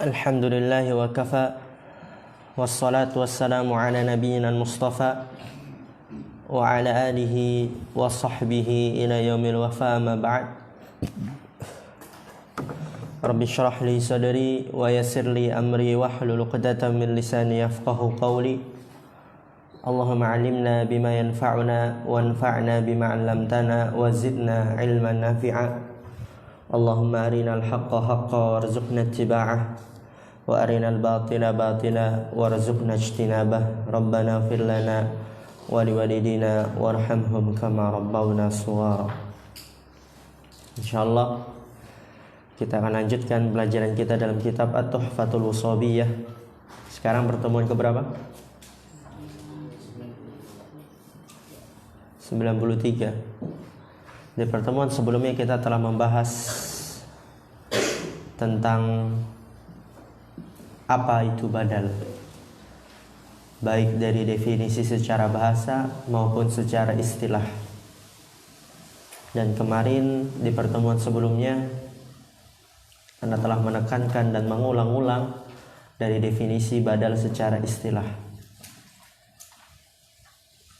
Alhamdulillah wa kafa. Wassalatu wassalamu ala nabiyyina al-mustafa wa ala alihi wa sahbihi ila yaumil wafa, ma ba'd. Rabbi shrah li sadri wa yassir li amri wahlul 'uqdatam min lisani yafqahu qawli. Allahumma 'allimna bima yanfa'una wanfa'na bima 'allamtana wa zidna 'ilman nafi'a. Allahumma arinal haqqa haqqa warzuqna ittiba'ah wa arinal batila batila warzuqna ijtinabah. Rabbana ighfir lana wa liwalidina warhamhum kama rabbawna shighara. Insyaallah kita akan lanjutkan pelajaran kita dalam kitab At-Tuhfatul Washabiyah. Sekarang pertemuan keberapa? 93. Di pertemuan sebelumnya kita telah membahas tentang apa itu badal, baik dari definisi secara bahasa maupun secara istilah. Dan kemarin di pertemuan sebelumnya Anda telah menekankan dan mengulang-ulang dari definisi badal secara istilah.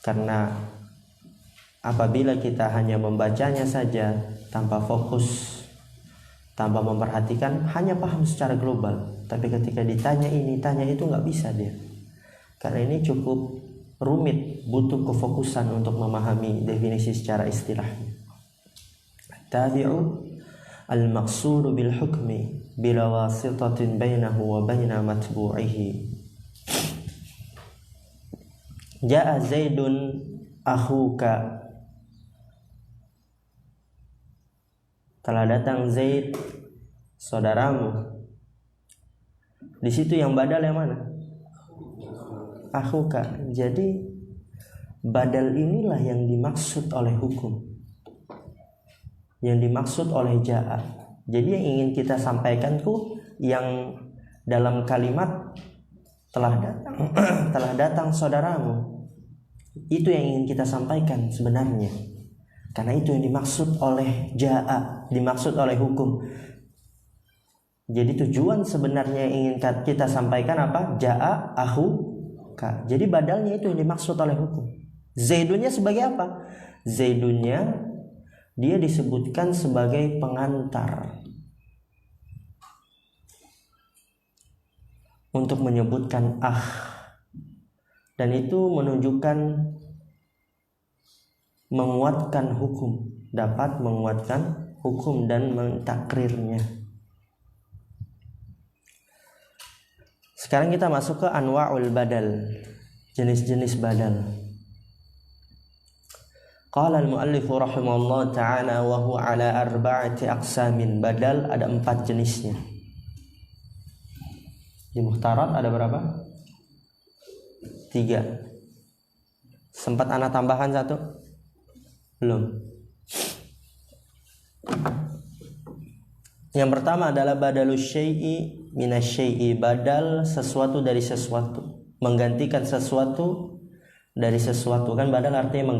Karena apabila kita hanya membacanya saja tanpa fokus, tanpa memperhatikan, hanya paham secara global, tapi ketika ditanya ini, tanya itu nggak bisa dia. Karena ini cukup rumit, butuh kefokusan untuk memahami definisi secara istilahnya. Tabi'u al-maqsudu bil hukmi bila wasitatin bainahu wa baina matbu'ihi. Ja'a Zaidun akhuka. Telah datang Zaid, saudaramu. Di situ yang badal yang mana? Akhuka. Jadi badal inilah yang dimaksud oleh hukum, yang dimaksud oleh ja'a. Jadi yang ingin kita sampaikan tuh yang dalam kalimat telah datang saudaramu, itu yang ingin kita sampaikan sebenarnya. Karena itu yang dimaksud oleh ja'a, dimaksud oleh hukum. Jadi tujuan sebenarnya yang ingin kita sampaikan apa? Ja'a akhuka. Jadi badalnya itu yang dimaksud oleh hukum. Zaidunnya sebagai apa? Zaidunnya dia disebutkan sebagai pengantar untuk menyebutkan dan itu menunjukkan menguatkan hukum, dapat menguatkan hukum dan mentakrirnya. Sekarang kita masuk ke anwa'ul badal, jenis-jenis badal. Qala al-muallif rahimahullah ta'ala wa huwa ala arba'ati aqsamin. Badal ada 4 jenisnya. Di muhtarat ada berapa? 3. Sempat ana tambahkan 1? Belum. Yang pertama adalah badalus syai'i minasyai'i. Badal sesuatu dari sesuatu, menggantikan sesuatu dari sesuatu. Kan badal artinya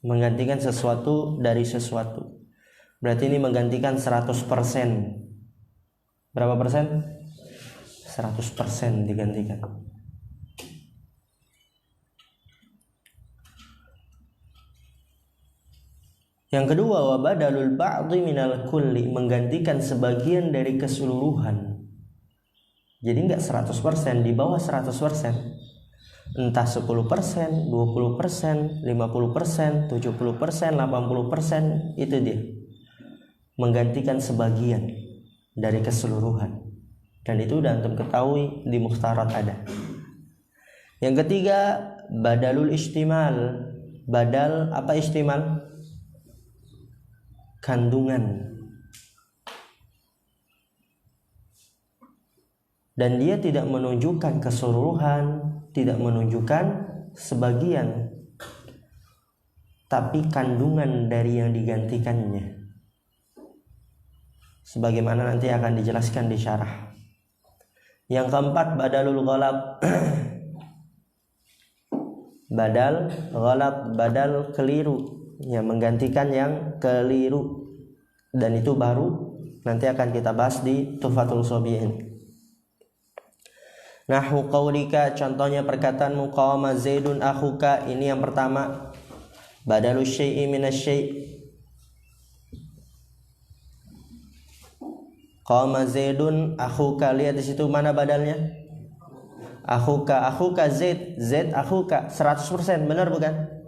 menggantikan sesuatu dari sesuatu. Berarti ini menggantikan 100%. Berapa persen? 100% digantikan. Yang kedua, wa badalul ba'dhi minal kulli, menggantikan sebagian dari keseluruhan. Jadi enggak 100%, di bawah 100%. Entah 10%, 20%, 50%, 70%, 80%, itu dia. Menggantikan sebagian dari keseluruhan. Dan itu udah antum ketahui di mukhtarat ada. Yang ketiga, badalul istimal. Badal apa istimal? Kandungan. Dan dia tidak menunjukkan keseluruhan, tidak menunjukkan sebagian, tapi kandungan dari yang digantikannya, sebagaimana nanti akan dijelaskan di syarah. Yang keempat, badalul ghalab. Badal ghalab, badal keliru, yang menggantikan yang keliru, dan itu baru nanti akan kita bahas di Tuhfatul Washabiyah. Nahwu qaulika, contohnya perkataanmu qama Zaidun akhuka. Ini yang pertama. Badalu syai'i minasy-syai'. Qama Zaidun akhuka. Lihat di situ mana badalnya? Akhuka. Akhuka Zaid. Zaid akhuka. 100%, benar bukan?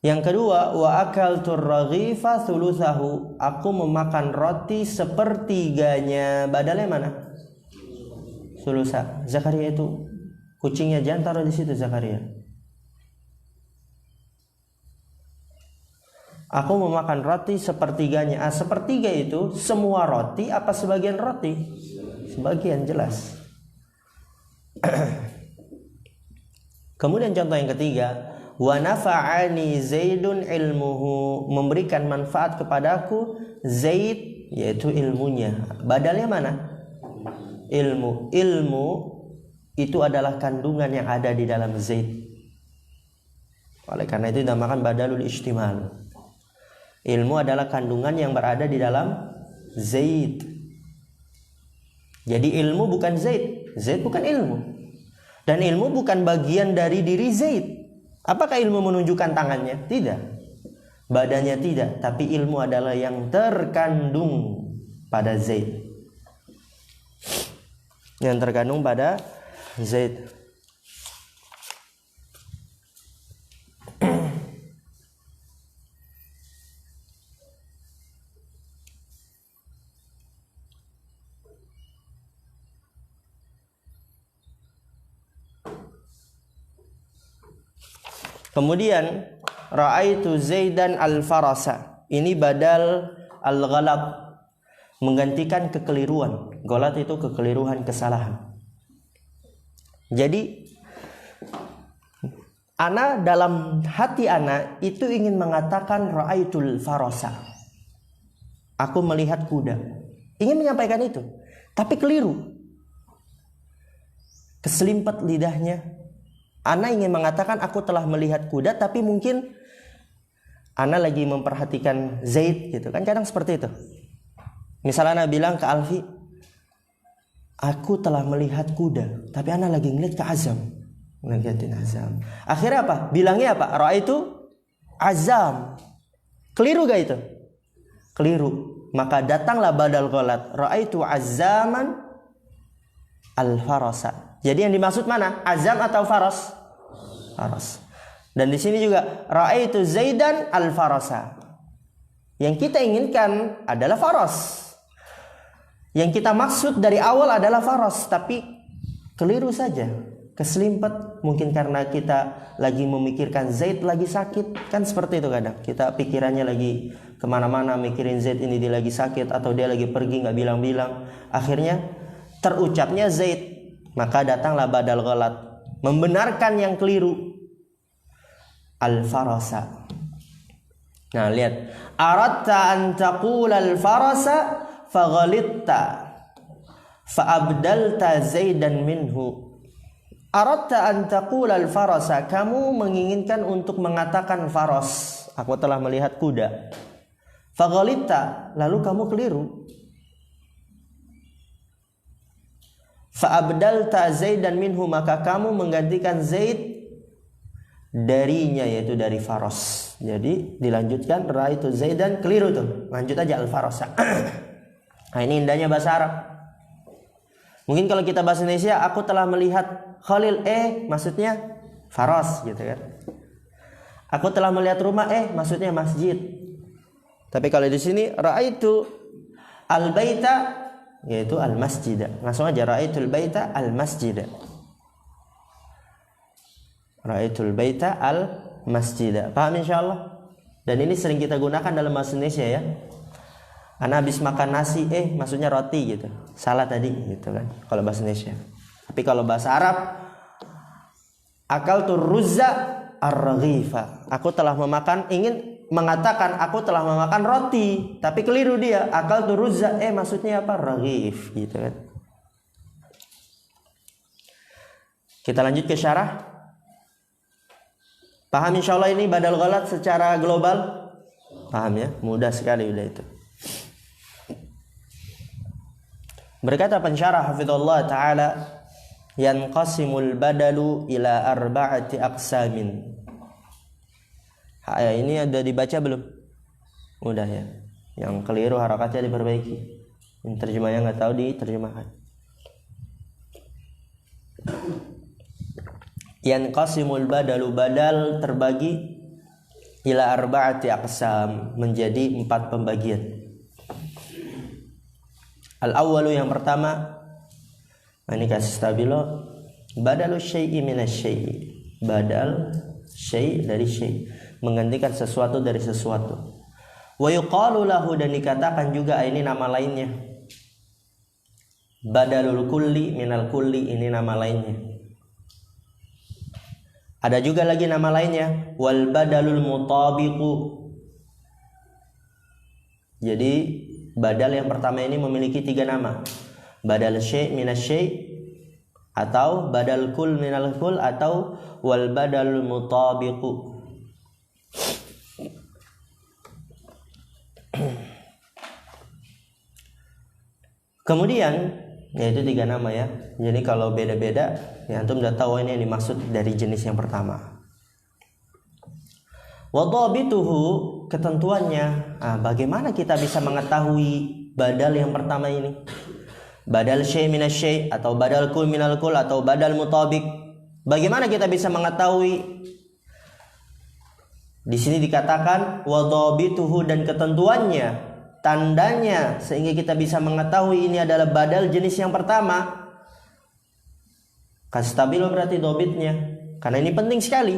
Yang kedua, wa akaltur raghifa thuluthahu. Aku memakan roti sepertiganya. Badalnya mana? Thulutha. Zakaria itu kucingnya, jangan taruh di situ Zakaria. Aku memakan roti sepertiganya. Sepertiga itu semua roti apa sebagian roti? Sebagian, jelas. Kemudian contoh yang ketiga, wa nafa'ani Zaidun ilmuhu. Memberikan manfaat kepadaku Zaid, yaitu ilmunya. Badalnya mana? Ilmu. Ilmu itu adalah kandungan yang ada di dalam Zaid. Oleh karena itu dinamakan badalul istimal. Ilmu adalah kandungan yang berada di dalam Zaid. Jadi ilmu bukan Zaid. Zaid bukan ilmu. Dan ilmu bukan bagian dari diri Zaid. Apakah ilmu menunjukkan tangannya? Tidak. Badannya tidak. Tapi ilmu adalah yang terkandung pada Zaid. Yang terkandung pada Zaid. Kemudian ra'aitu Zaidan al-farasa. Ini badal al-ghalat, menggantikan kekeliruan. Ghalat itu kekeliruan, kesalahan. Jadi ana dalam hati ana itu ingin mengatakan ra'aitul farasa. Aku melihat kuda. Ingin menyampaikan itu, tapi keliru. Keselimpet lidahnya. Ana ingin mengatakan aku telah melihat kuda, tapi mungkin ana lagi memperhatikan Zaid gitu kan, kadang seperti itu. Misalnya ana bilang ke Alfi, aku telah melihat kuda, tapi ana lagi ngeliat ke Azam, ngeliatin Azam. Akhirnya apa? Bilangnya apa? Ra'aitu Azam. Keliru gak itu? Keliru. Maka datanglah badal ghalat, ra'aitu Azaman al-farasa. Jadi yang dimaksud mana? Azam atau faras? Faras. Dan di sini juga ra'aitu Zaidan al-farasa. Yang kita inginkan adalah faras. Yang kita maksud dari awal adalah faras, tapi keliru saja. Keselimpet, mungkin karena kita lagi memikirkan Zaid lagi sakit. Kan seperti itu kadang. Kita pikirannya lagi kemana-mana, mikirin Zaid ini dia lagi sakit, atau dia lagi pergi gak bilang-bilang. Akhirnya terucapnya Zaid. Maka datanglah badal ghalat, membenarkan yang keliru. Al-farasa. Nah, lihat. Aradta an taqula al-farasa faghalitta faabdalta Zaidan minhu. Aradta an taqula al-farasa. Kamu menginginkan untuk mengatakan faras. Aku telah melihat kuda. Faghalitta. Lalu kamu keliru. Fa'abdalta Zaidan minhu, maka kamu menggantikan Zaid darinya, yaitu dari faras. Jadi dilanjutkan ra'aitu Zaidan, keliru tuh. Lanjut aja al-farasa. Nah, ini indahnya bahasa Arab. Mungkin kalau kita bahasa Indonesia, aku telah melihat Khalil, maksudnya faras gitu kan. Aku telah melihat rumah, maksudnya masjid. Tapi kalau di sini ra'aitu al-baita, yaitu al-masjid. Langsung aja ra'aitul baita al-masjid. Ra'aitul baita al-masjid. Paham insyaallah? Dan ini sering kita gunakan dalam bahasa Indonesia ya. Ana habis makan nasi, maksudnya roti gitu. Salah tadi gitu kan kalau bahasa Indonesia. Tapi kalau bahasa Arab, akaltu ruzza ar-raghifa. Aku telah memakan, ingin mengatakan aku telah memakan roti, tapi keliru dia. Akal turuzza, maksudnya apa? Raghif gitu kan. Kita lanjut ke syarah. Paham insyaallah ini badal ghalat secara global? Paham ya? Mudah sekali udah itu. Berkata pensyarah hafizallahu taala, yanqasimul badalu ila arba'ati aqsamin. Ini ada dibaca belum? Udah ya. Yang keliru harakatnya diperbaiki. Yang terjemahnya nggak tahu diterjemahkan. Yanqasimul badalu, badal terbagi ila arba'ati aqsam, menjadi 4 pembagian. Al-awwalu, yang pertama, ini kasih stabilo, badalu syai'i minasyai'i, badal syai' dari syai', menggantikan sesuatu dari sesuatu. Wa yuqalu lahu, dan dikatakan juga ini nama lainnya, badalul kulli minal kulli, ini nama lainnya. Ada juga lagi nama lainnya, wal badalul mutabiqu. Jadi badal yang pertama ini memiliki 3 nama. Badal syai' minasyai', atau badal kul minal kul, atau wal badalul mutabiqu. Kemudian yaitu 3 nama ya. Jadi kalau beda-beda ya antum udah tahu ini yang dimaksud dari jenis yang pertama. Wa dhabituhu, ketentuannya, bagaimana kita bisa mengetahui badal yang pertama ini? Badal syai' minasyai', atau badal kul minal kul, atau badal mutabiq. Bagaimana kita bisa mengetahui? Di sini dikatakan wa dhabituhu, dan ketentuannya, tandanya sehingga kita bisa mengetahui ini adalah badal jenis yang pertama. Kastabilo berarti dhabitnya. Karena ini penting sekali.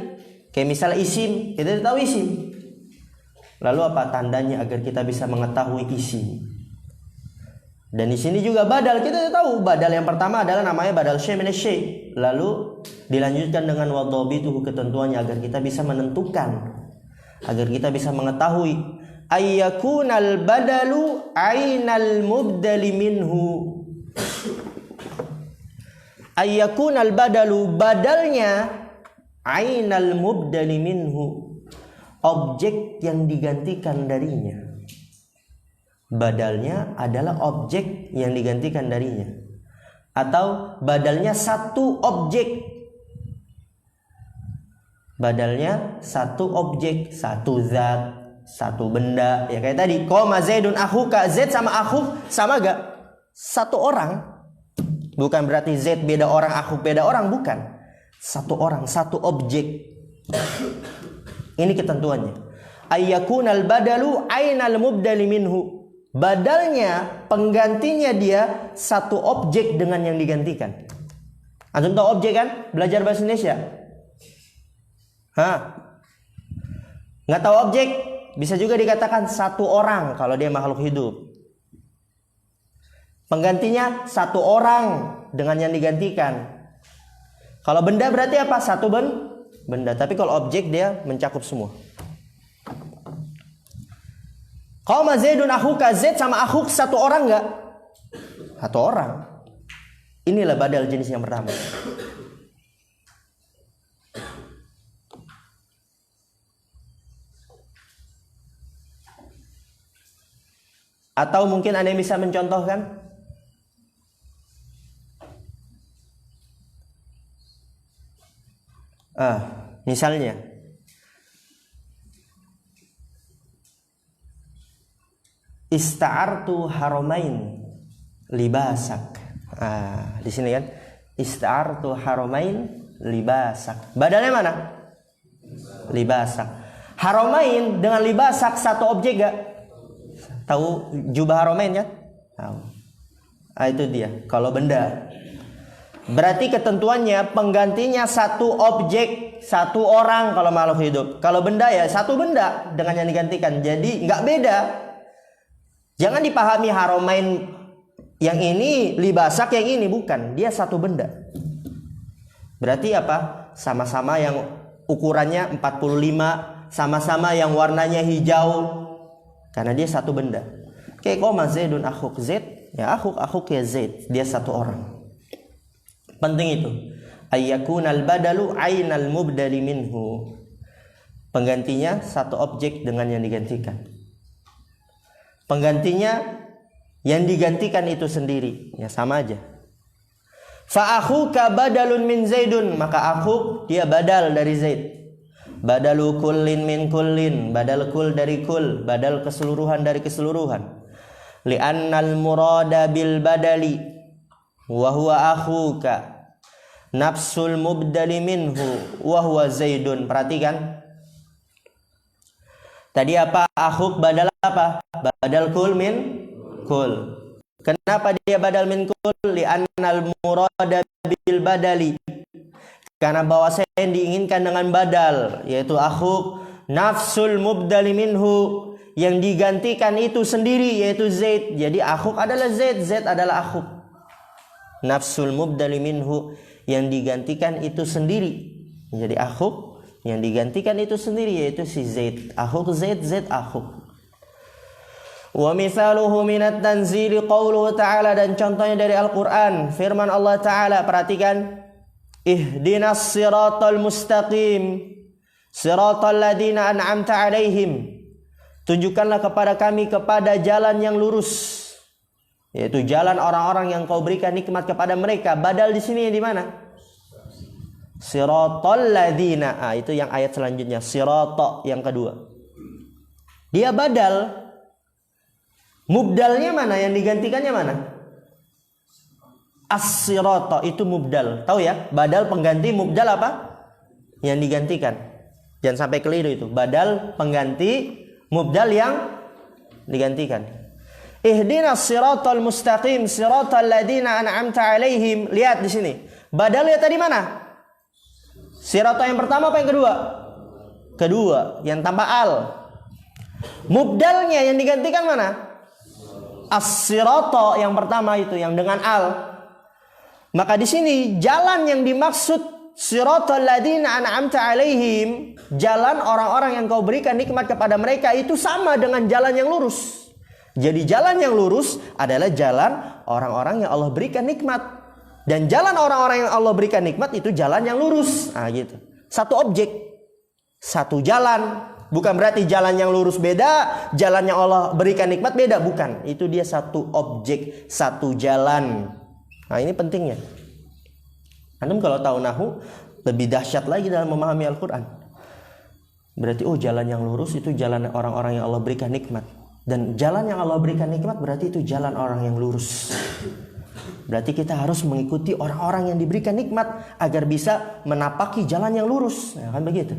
Kayak misalnya isim, kita tahu isim. Lalu apa tandanya agar kita bisa mengetahui isim? Dan di sini juga badal, kita tahu badal yang pertama adalah namanya badal syai' minasyai'. Lalu dilanjutkan dengan wa dhabituhu, ketentuannya agar kita bisa menentukan, agar kita bisa mengetahui ayyakunal badalu ainal mubdali minhu. Ayyakunal badalu, badalnya ainal mubdali minhu, objek yang digantikan darinya. Badalnya adalah objek yang digantikan darinya, atau badalnya satu objek. Badalnya satu objek, satu zat, satu benda. Ya kayak tadi, qoma zaidun akhuka, zaid sama akhuk sama gak? Satu orang. Bukan berarti zaid beda orang, akhuk beda orang, bukan. Satu orang, satu objek. Ini ketentuannya. Ayyakunal badalu ainal mubdali minhu. Badalnya, penggantinya dia satu objek dengan yang digantikan. Antum tahu objek kan? Belajar bahasa Indonesia. Nggak tahu objek? Bisa juga dikatakan satu orang kalau dia makhluk hidup. Penggantinya satu orang dengan yang digantikan. Kalau benda berarti apa? Satu benda. Tapi kalau objek dia mencakup semua. Qama zaidun akhuka, zaid sama akhuk satu orang enggak? Satu orang. Inilah badal jenis yang pertama. Atau mungkin Anda bisa mencontohkan? Misalnya ista'artu haramain libasak. Di sini kan ista'artu haramain libasak. Badalnya mana? Libasak. Haramain dengan libasak satu objek gak? Tahu jubah haramain kan? Tahu. Itu dia. Kalau benda, berarti ketentuannya penggantinya satu objek, satu orang kalau makhluk hidup. Kalau benda ya satu benda dengan yang digantikan. Jadi nggak beda. Jangan dipahami haramain yang ini, libasak yang ini, bukan. Dia satu benda. Berarti apa? Sama-sama yang ukurannya 45, sama-sama yang warnanya hijau. Karena dia satu benda. Kayak qoma zaidun akhuk, zaid ya akhuk ya zaid. Dia satu orang. Penting itu. Ayyakunal badalu ainal mubdali minhu. Penggantinya satu objek dengan yang digantikan. Penggantinya yang digantikan itu sendiri. Ya sama aja. Fa akhuka badalun min Zaidun, maka akhuk dia badal dari Zaid. Badalu kullin min kullin, badal kul dari kul, badal keseluruhan dari keseluruhan. Li'annal murada bil badali wa huwa akhuka nafsul mubdali minhu wa huwa Zaidun. Perhatikan. Tadi apa? Akhuk badal apa? Badal kul min kul. Kenapa dia badal min kul? Li'annal murada bil badali. Karena bahwasanya yang diinginkan dengan badal, yaitu akhuk, nafsul mubdali minhu, yang digantikan itu sendiri, yaitu Zaid. Jadi akhuk adalah Zaid, Zaid adalah akhuk. Nafsul mubdali minhu, yang digantikan itu sendiri. Jadi akhuk, yang digantikan itu sendiri, yaitu si Zaid. Akhuk Zaid, Zaid akhuk. Wa mithaluhu minat tanzili qawluhu ta'ala, dan contohnya dari Al-Quran, firman Allah Ta'ala, perhatikan. Ihdinas siratal mustaqim, siratal ladina an'amta alaihim. Tunjukkanlah kepada kami kepada jalan yang lurus, yaitu jalan orang-orang yang kau berikan nikmat kepada mereka. Badal di sini di mana? Siratal ladina. Itu yang ayat selanjutnya. Sirata yang kedua. Dia badal. Mubdalnya mana? Yang digantikannya mana? As-sirata itu mubdal. Tahu ya? Badal pengganti, mubdal apa? Yang digantikan. Jangan sampai keliru itu. Badal pengganti, mubdal yang digantikan. Ihdinas siratal mustaqim, siratal ladina an'amta alaihim. Lihat di sini. Badalnya tadi mana? Sirata yang pertama apa yang kedua? Kedua, yang tanpa al. Mubdalnya yang digantikan mana? As-sirata yang pertama itu, yang dengan al. Maka di sini jalan yang dimaksud siratal ladzina an'amta alaihim, jalan orang-orang yang kau berikan nikmat kepada mereka, itu sama dengan jalan yang lurus. Jadi jalan yang lurus adalah jalan orang-orang yang Allah berikan nikmat. Dan jalan orang-orang yang Allah berikan nikmat itu jalan yang lurus. Gitu. Satu objek, satu jalan. Bukan berarti jalan yang lurus beda, jalan yang Allah berikan nikmat beda. Bukan, itu dia satu objek, satu jalan. Ini pentingnya. Antum kalau tahu nahu lebih dahsyat lagi dalam memahami Al-Quran. Berarti jalan yang lurus itu jalan orang-orang yang Allah berikan nikmat. Dan jalan yang Allah berikan nikmat berarti itu jalan orang yang lurus. Berarti kita harus mengikuti orang-orang yang diberikan nikmat agar bisa menapaki jalan yang lurus. Kan begitu.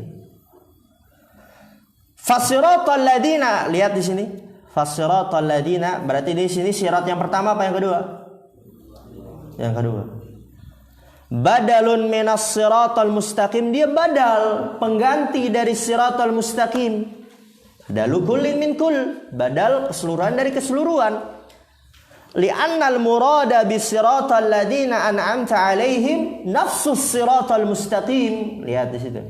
Fasiratal ladina, lihat di sini. Fasiratal ladina, berarti di sini sirat yang pertama apa yang kedua? Yang kedua. Badalun minas siratal mustaqim, dia badal, pengganti dari siratal mustaqim. Badalu kullin min kull, badal keseluruhan dari keseluruhan. Li'annal murada bisiratal ladina an'amta alaihim nafsus siratal mustaqim. Lihat di situ.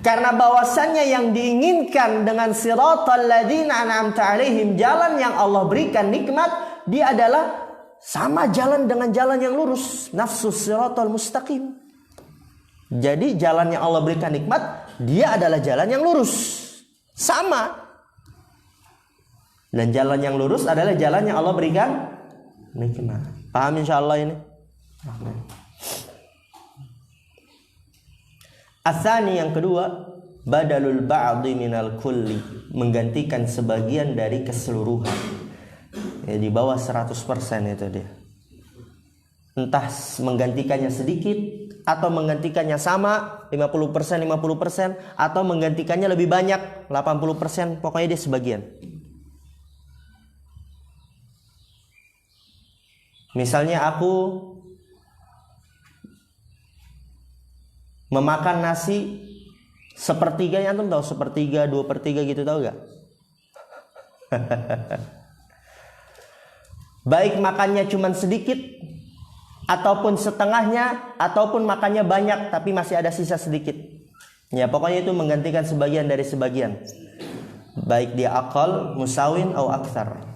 Karena bahwasannya yang diinginkan dengan siratal ladzina an'amta alaihim, jalan yang Allah berikan nikmat, dia adalah sama jalan dengan jalan yang lurus, nafsus siratal mustaqim. Jadi jalan yang Allah berikan nikmat, dia adalah jalan yang lurus, sama. Dan jalan yang lurus adalah jalan yang Allah berikan nikmat. Paham insyaallah ini? Amin. Asani yang kedua, badalul ba'di minal kulli, menggantikan sebagian dari keseluruhan. Ya, di bawah 100% itu dia. Entah menggantikannya sedikit atau menggantikannya sama 50%, atau menggantikannya lebih banyak 80%, pokoknya dia sebagian. Misalnya aku memakan nasi sepertiganya, antum tahu sepertiga, 2/3 gitu, tahu gak? Baik makannya cuman sedikit, ataupun setengahnya, ataupun makannya banyak tapi masih ada sisa sedikit. Ya pokoknya itu menggantikan sebagian dari sebagian. Baik dia aqal, musawin, atau aktsar.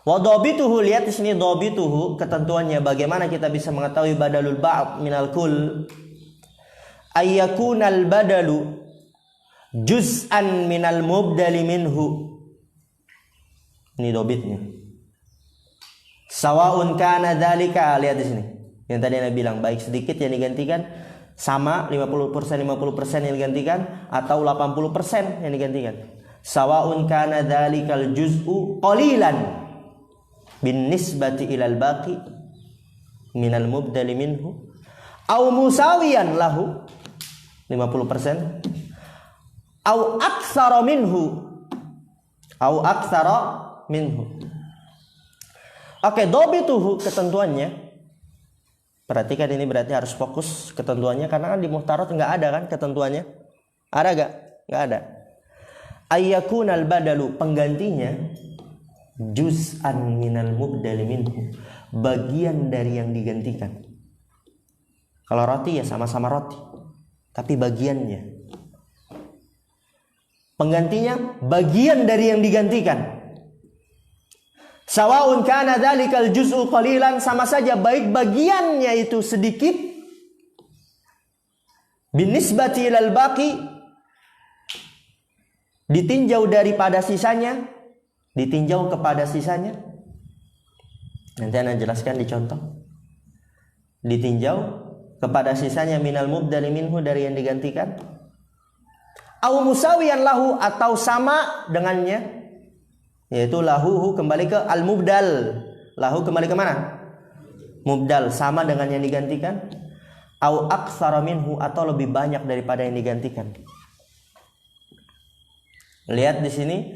Wa dhabituhu, lihat di sini dhabituhu, ketentuannya bagaimana kita bisa mengetahui badalul ba'd minal kull. Ayyakunal badalu juz'an minal mubdali minhu. Ini dobitnya. Sawaun kana dzalika, lihat di sini. Yang tadi Anda bilang baik sedikit yang digantikan sama 50% yang digantikan atau 80% yang digantikan. Sawaun kana dzalikal juz'u qalilan bin nisbati ilal baqi minal mubdali minhu aw musawiyan lahu 50% aw aktsara minhu. Oke, dobituhu ketentuannya. Perhatikan ini berarti harus fokus ketentuannya karena kan di muhtarat nggak ada kan ketentuannya. Ada gak? Nggak ada. Ayyakunal badalu penggantinya juz'an minal mubdali minhu, bagian dari yang digantikan. Kalau roti ya sama-sama roti, tapi bagiannya. Penggantinya bagian dari yang digantikan. Sawaun kana dzalikal juz'u qalilan, sama saja baik bagiannya itu sedikit binisbati ilal baqi, ditinjau daripada sisanya, ditinjau kepada sisanya. Nanti Anda jelaskan di contoh. Ditinjau kepada sisanya minal mubdali minhu, dari yang digantikan. Au musawiyan lahu, atau sama dengannya. Yaitu lahu kembali ke al-mubdal. Lahu kembali ke mana? Mubdal, sama dengan yang digantikan. Au aktsara minhu, atau lebih banyak daripada yang digantikan. Lihat di sini,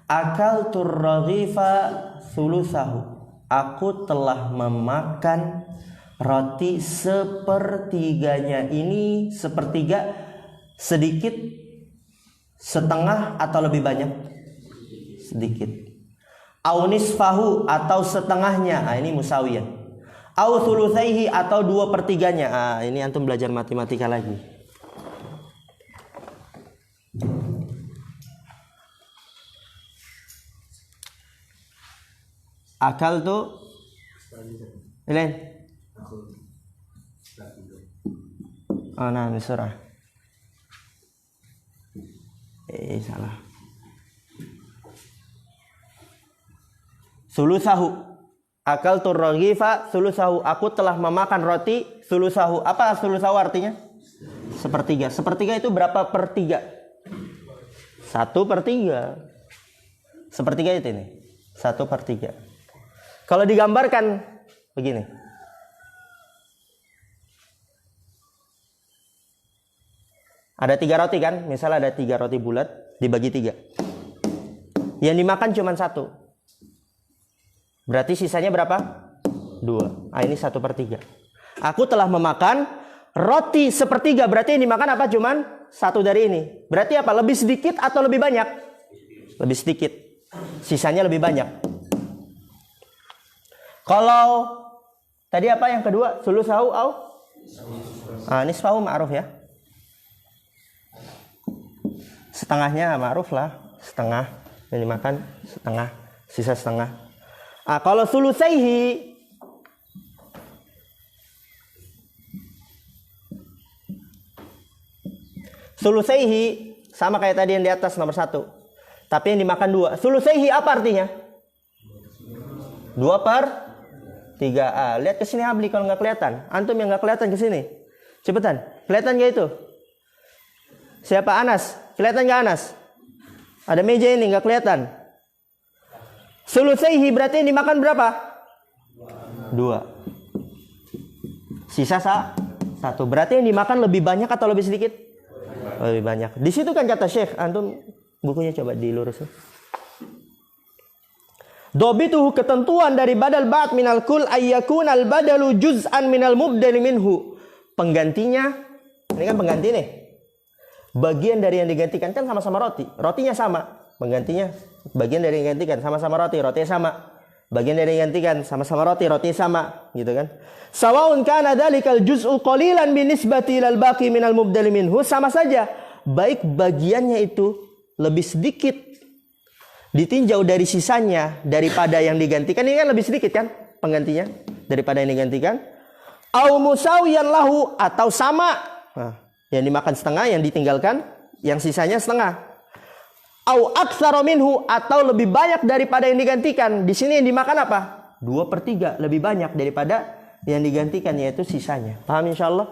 akaltur raghifa thulutsahu. Aku telah memakan roti sepertiganya. Ini sepertiga sedikit, setengah, atau lebih banyak? Sedikit. Au nisfahu, atau setengahnya. Ini musawiyah. Au thulutsaihi, atau 2/3-nya. Ini antum belajar matematika lagi. Akal tuh lain. Nah, ini surah. Salah. Sulusahu, akal turragifa sulusahu, aku telah memakan roti sulusahu. Apa sulusahu artinya? Sepertiga. Sepertiga itu berapa per 3? 1/3. Sepertiga itu ini 1/3. Kalau digambarkan begini, ada 3 roti kan? Misalnya ada 3 roti bulat dibagi 3. Yang dimakan cuma 1. Berarti sisanya berapa? 2. Ini 1/3. Aku telah memakan roti sepertiga. Berarti yang dimakan apa? Cuman 1 dari ini. Berarti apa? Lebih sedikit atau lebih banyak? Lebih sedikit. Sisanya lebih banyak. Kalau tadi apa yang kedua? Sulusahu au? Nisfahu ma'ruf ya. Setengahnya ma'ruf lah. Setengah. Yang dimakan setengah. Sisa setengah. Kalau sulusaihi, sama kayak tadi yang di atas nomor 1. Tapi yang dimakan 2. Sulusaihi apa artinya? 2/3. Lihat ke sini Abli kalau nggak kelihatan. Antum yang nggak kelihatan ke sini. Cepetan. Kelihatan nggak itu? Siapa? Anas. Kelihatan nggak Anas? Ada meja ini nggak kelihatan. Sulusaihi berarti yang dimakan berapa? 2. Sisa 1. Berarti yang dimakan lebih banyak atau lebih sedikit? Lebih banyak. Di situ kan kata Syekh, antum bukunya coba dilurusin. Dobituhu, ketentuan dari badal ba'd minal kul ayyakunal badalu juz'an minal mubdali minhu. Penggantinya, ini kan pengganti nih. Bagian dari yang digantikan kan sama-sama roti. Rotinya sama. Penggantinya bagian dari yang digantikan sama-sama roti, rotinya sama. Bagian dari yang digantikan sama-sama roti, rotinya sama, gitu kan? Sawaun kana dzalikal juz'u qalilan binisbati ilal baqi minal mubdali minhu, sama saja. Baik bagiannya itu lebih sedikit ditinjau dari sisanya daripada yang digantikan. Ini kan lebih sedikit kan penggantinya daripada yang digantikan. Au musawiyan lahu, atau sama. Yang dimakan setengah, yang ditinggalkan yang sisanya setengah. Au aktsara minhu, atau lebih banyak daripada yang digantikan. Di sini yang dimakan apa? 2/3, lebih banyak daripada yang digantikan, yaitu sisanya. Paham insyaallah?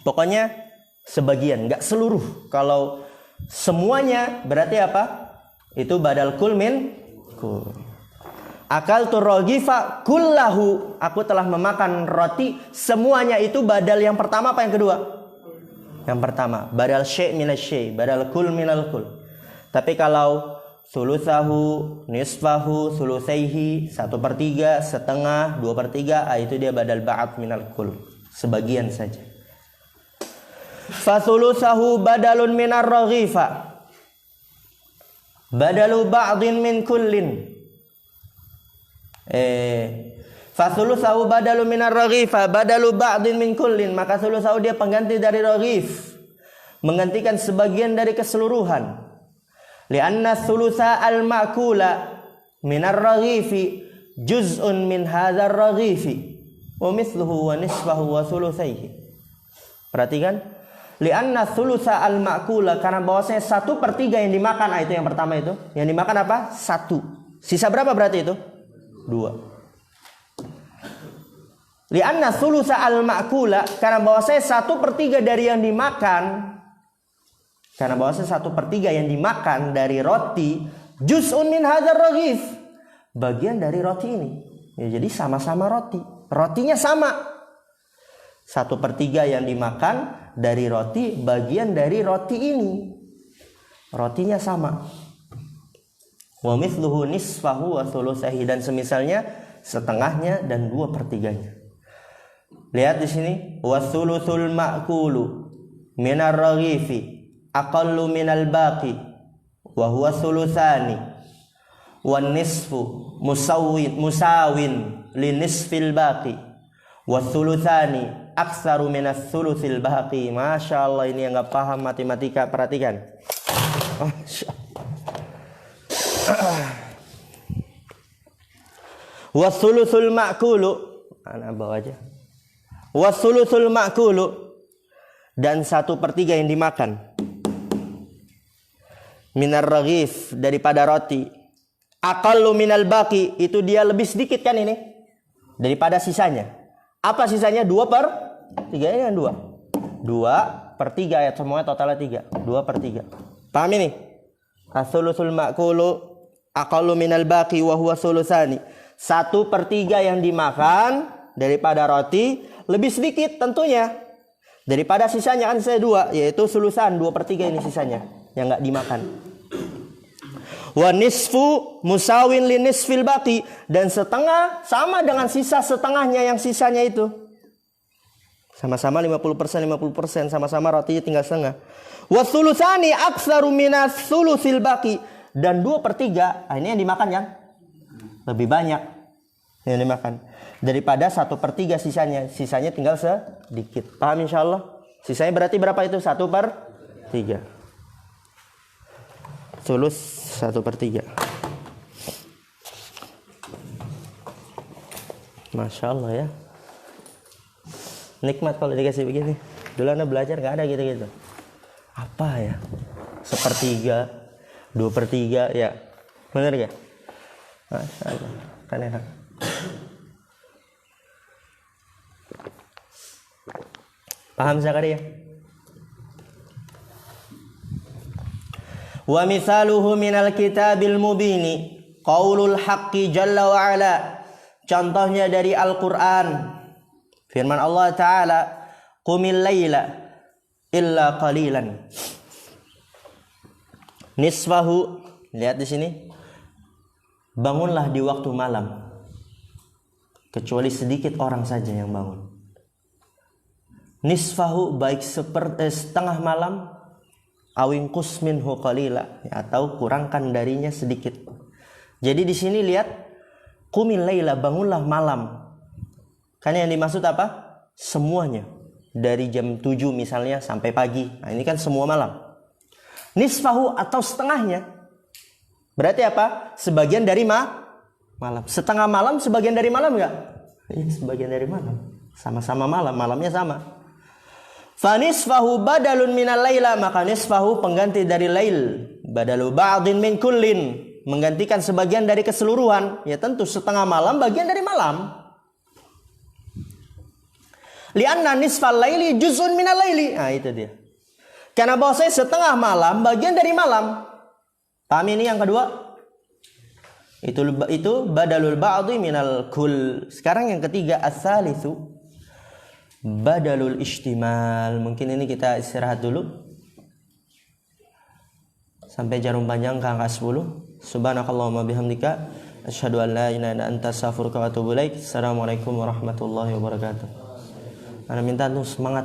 Pokoknya sebagian, nggak seluruh. Kalau semuanya berarti apa? Itu badal kul min kul. Akal turrogifa kullahu, aku telah memakan roti semuanya. Itu badal yang pertama apa yang kedua? Yang pertama, badal syai' minal syai', badal kul minal kul. Tapi kalau sulusahu, nisfahu, sulusaihi, 1/3, setengah, 2/3, itu dia badal ba'at minal kul, sebagian saja. Fasulusahu badalun minar raghifa, badalu ba'din min kullin. Fasulusahu badalu minar raghifa, badalu ba'din min kullin. Maka sulusahu dia pengganti dari raghif, menggantikan sebagian dari keseluruhan. Lianna sulusa al-ma'kula minar raghifi juz'un min hadzal raghifi wa mithluhu wa nisfahu wa sulusaihi. Perhatikan, lianna sulusa al-ma'kula, karena bahwasanya 1/3 yang dimakan. Itu yang pertama, itu yang dimakan apa? 1. Sisa berapa berarti itu? 2. Lianna sulusa al-ma'kula, karena bahwasanya 1/3 dari yang dimakan, karena bahwasanya 1/3 yang dimakan dari roti, juz'un min hadzal raghif, bagian dari roti ini. Ya, jadi sama-sama roti, rotinya sama. 1/3 yang dimakan dari roti, bagian dari roti ini, rotinya sama. Wa mithluhu nisfahu wa thulutsahi, dan semisalnya setengahnya dan 2/3-nya. Lihat di sini, wa thulutsul ma'kulu minar raghifi aqallu minal baqi wa huwa thulutsani wan nisfu musawin linisfil baqi wa thulutsani aktsaru minas thulutsil baqi. Masya Allah, ini yang nggak paham matematika perhatikan. Wasulusul ma'kulu, anak bawa aja. Wasulusul ma'kulu, dan 1/3 yang dimakan. Minar raghif, daripada roti. Aqallu minal baqi, itu dia lebih sedikit kan ini daripada sisanya. Apa sisanya? 2/3, ini kan 2. 2/3 ayat semuanya totalnya 3. 2/3. Paham ini? As-sulusul ma'kulu aqallu minal baqi wa huwa sulusani. 1/3 yang dimakan daripada roti lebih sedikit tentunya daripada sisanya, kan saya 2, yaitu sulusan. 2/3 ini sisanya yang enggak dimakan. Wa nisfu musawin li nisfil baqi, dan setengah sama dengan sisa setengahnya yang sisanya itu. Sama-sama 50%, sama-sama roti tinggal setengah. Wa sulusani aktsaru minas sulusil baqi, dan 2/3 ini yang dimakan kan? Lebih banyak yang dimakan daripada 1/3 sisanya. Sisanya tinggal sedikit. Paham insyaallah? Sisanya berarti berapa itu? 1/3. Sulus 1/3. Masya Allah ya. Nikmat kalau dikasih begini. Dulu Anda belajar gak ada gitu-gitu. Apa ya? 1/3, 2/3 ya. Benar gak? Masya Allah. Kan enak. Paham Zakaria? Wa mithaluhu minal kitabil mubini qaulul haqqi jalla wa ala. Contohnya dari Al-Qur'an, firman Allah Ta'ala, qumil laila illa qalilan nisfahu. Lihat di sini, bangunlah di waktu malam kecuali sedikit orang saja yang bangun. Nisfahu, baik setengah malam, awin minhu qalila, atau kurangkan darinya sedikit. Jadi di sini lihat, qumil laila, bangunlah malam. Kan yang dimaksud apa? Semuanya. Dari jam 7 misalnya sampai pagi. Nah, ini kan semua malam. Nisfahu, atau setengahnya. Berarti apa? Sebagian dari malam. Setengah malam sebagian dari malam enggak? Ya, sebagian dari malam. Sama-sama malam, malamnya sama. Fanisfahu badalun minal laila, maka nisfahu pengganti dari lail. Badalu ba'din min kullin, menggantikan sebagian dari keseluruhan. Ya tentu setengah malam bagian dari malam. Lianna nisfal laili juz'un minal laili. Nah itu dia. Karena bahwasanya setengah malam bagian dari malam. Paham ini yang kedua? Itu badalul ba'di minal kull. Sekarang yang ketiga as-salisu badalul istimal. Mungkin ini kita istirahat dulu sampai jarum panjang ke angka 10. Subhanakallahumma bihamdika asyhadu an la ilaha illa anta astaghfiruka wa atubu ilaik. Assalamualaikum warahmatullahi wabarakatuh. Ana minta tuh semangat.